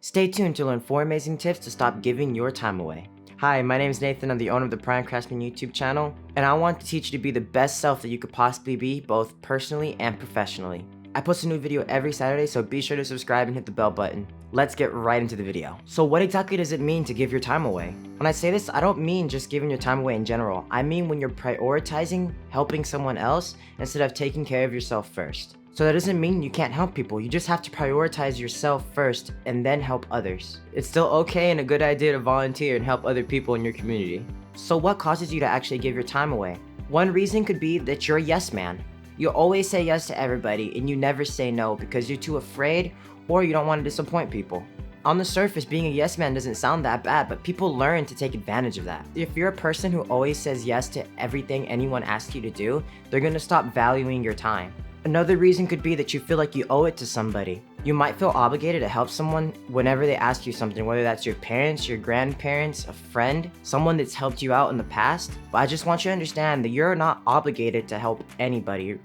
Stay tuned to learn 4 amazing tips to stop giving your time away. Hi, my name is Nathan. I'm the owner of the Prime Craftsman YouTube channel, and I want to teach you to be the best self that you could possibly be, both personally and professionally. I post a new video every Saturday, so be sure to subscribe and hit the bell button. Let's get right into the video. So what exactly does it mean to give your time away? When I say this, I don't mean just giving your time away in general. I mean when you're prioritizing helping someone else instead of taking care of yourself first. So that doesn't mean you can't help people. You just have to prioritize yourself first and then help others. It's still okay and a good idea to volunteer and help other people in your community. So what causes you to actually give your time away? One reason could be that you're a yes man. You always say yes to everybody and you never say no because you're too afraid or you don't want to disappoint people. On the surface, being a yes man doesn't sound that bad, but people learn to take advantage of that. If you're a person who always says yes to everything anyone asks you to do, they're gonna stop valuing your time. Another reason could be that you feel like you owe it to somebody. You might feel obligated to help someone whenever they ask you something, whether that's your parents, your grandparents, a friend, someone that's helped you out in the past. But I just want you to understand that you're not obligated to help anybody.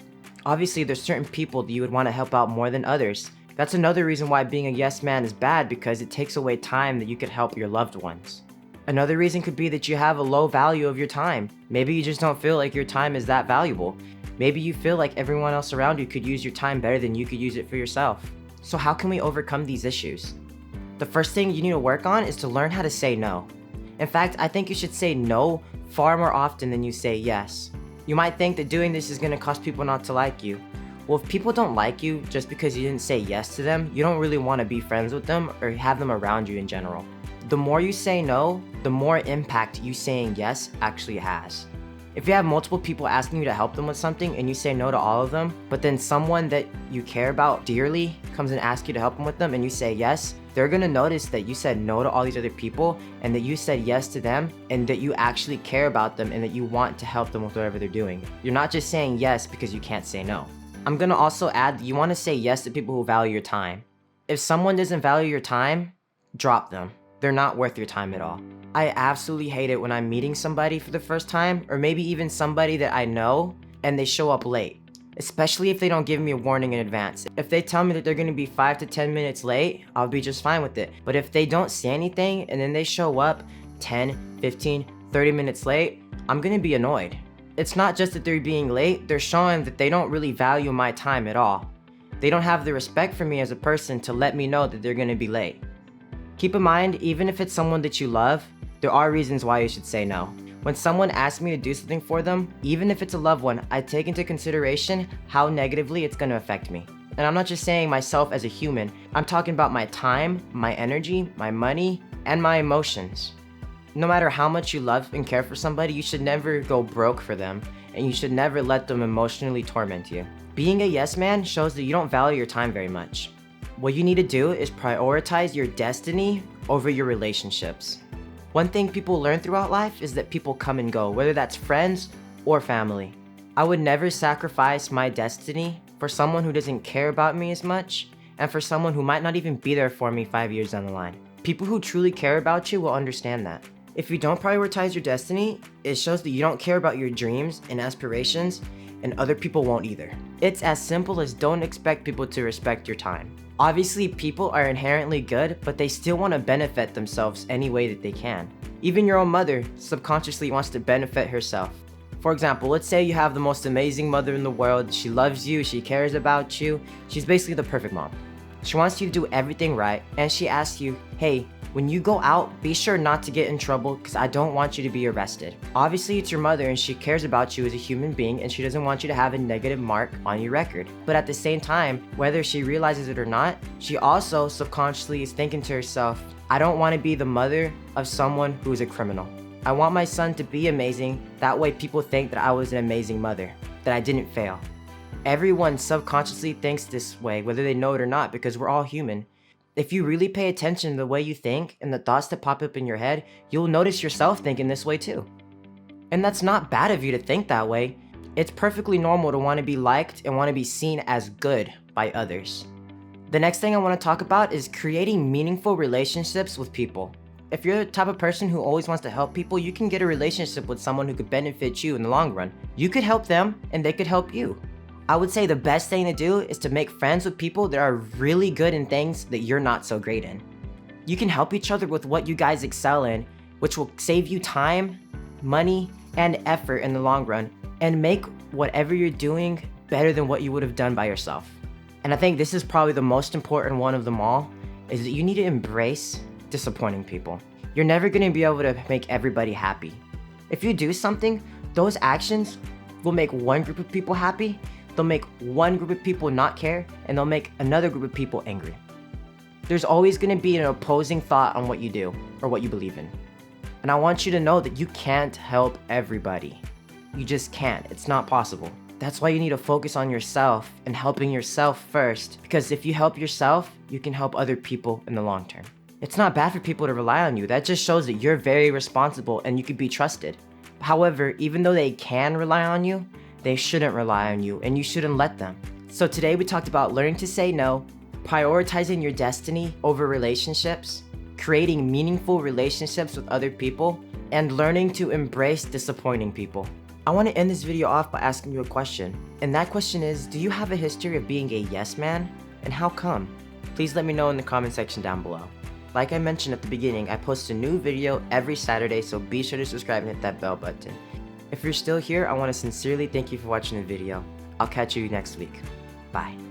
Obviously, there's certain people that you would want to help out more than others. That's another reason why being a yes man is bad, because it takes away time that you could help your loved ones. Another reason could be that you have a low value of your time. Maybe you just don't feel like your time is that valuable. Maybe you feel like everyone else around you could use your time better than you could use it for yourself. So how can we overcome these issues? The first thing you need to work on is to learn how to say no. In fact, I think you should say no far more often than you say yes. You might think that doing this is going to cause people not to like you. Well, if people don't like you just because you didn't say yes to them, you don't really want to be friends with them or have them around you in general. The more you say no, the more impact you saying yes actually has. If you have multiple people asking you to help them with something and you say no to all of them, but then someone that you care about dearly comes and asks you to help them with them and you say yes, they're gonna notice that you said no to all these other people and that you said yes to them and that you actually care about them and that you want to help them with whatever they're doing. You're not just saying yes because you can't say no. I'm gonna also add that you wanna say yes to people who value your time. If someone doesn't value your time, drop them. They're not worth your time at all. I absolutely hate it when I'm meeting somebody for the first time, or maybe even somebody that I know, and they show up late. Especially if they don't give me a warning in advance. If they tell me that they're gonna be 5 to 10 minutes late, I'll be just fine with it. But if they don't say anything, and then they show up 10, 15, 30 minutes late, I'm gonna be annoyed. It's not just that they're being late, they're showing that they don't really value my time at all. They don't have the respect for me as a person to let me know that they're gonna be late. Keep in mind, even if it's someone that you love, there are reasons why you should say no. When someone asks me to do something for them, even if it's a loved one, I take into consideration how negatively it's going to affect me. And I'm not just saying myself as a human, I'm talking about my time, my energy, my money, and my emotions. No matter how much you love and care for somebody, you should never go broke for them, and you should never let them emotionally torment you. Being a yes man shows that you don't value your time very much. What you need to do is prioritize your destiny over your relationships. One thing people learn throughout life is that people come and go, whether that's friends or family. I would never sacrifice my destiny for someone who doesn't care about me as much and for someone who might not even be there for me 5 years down the line. People who truly care about you will understand that. If you don't prioritize your destiny, it shows that you don't care about your dreams and aspirations, and other people won't either. It's as simple as don't expect people to respect your time. Obviously, people are inherently good, but they still want to benefit themselves any way that they can. Even your own mother subconsciously wants to benefit herself. For example, let's say you have the most amazing mother in the world. She loves you, she cares about you. She's basically the perfect mom. She wants you to do everything right, and she asks you, hey, when you go out, be sure not to get in trouble because I don't want you to be arrested. Obviously, it's your mother and she cares about you as a human being and she doesn't want you to have a negative mark on your record. But at the same time, whether she realizes it or not, she also subconsciously is thinking to herself, I don't want to be the mother of someone who's a criminal. I want my son to be amazing. That way people think that I was an amazing mother, that I didn't fail. Everyone subconsciously thinks this way, whether they know it or not, because we're all human. If you really pay attention to the way you think and the thoughts that pop up in your head, you'll notice yourself thinking this way too. And that's not bad of you to think that way. It's perfectly normal to want to be liked and want to be seen as good by others. The next thing I want to talk about is creating meaningful relationships with people. If you're the type of person who always wants to help people, you can get a relationship with someone who could benefit you in the long run. You could help them and they could help you. I would say the best thing to do is to make friends with people that are really good in things that you're not so great in. You can help each other with what you guys excel in, which will save you time, money, and effort in the long run, and make whatever you're doing better than what you would have done by yourself. And I think this is probably the most important one of them all, is that you need to embrace disappointing people. You're never gonna be able to make everybody happy. If you do something, those actions will make one group of people happy, they'll make one group of people not care, and they'll make another group of people angry. There's always gonna be an opposing thought on what you do or what you believe in. And I want you to know that you can't help everybody. You just can't. It's not possible. That's why you need to focus on yourself and helping yourself first, because if you help yourself, you can help other people in the long term. It's not bad for people to rely on you. That just shows that you're very responsible and you can be trusted. However, even though they can rely on you, they shouldn't rely on you and you shouldn't let them. So today we talked about learning to say no, prioritizing your destiny over relationships, creating meaningful relationships with other people, and learning to embrace disappointing people. I want to end this video off by asking you a question. And that question is, do you have a history of being a yes man? And how come? Please let me know in the comment section down below. Like I mentioned at the beginning, I post a new video every Saturday, so be sure to subscribe and hit that bell button. If you're still here, I want to sincerely thank you for watching the video. I'll catch you next week. Bye.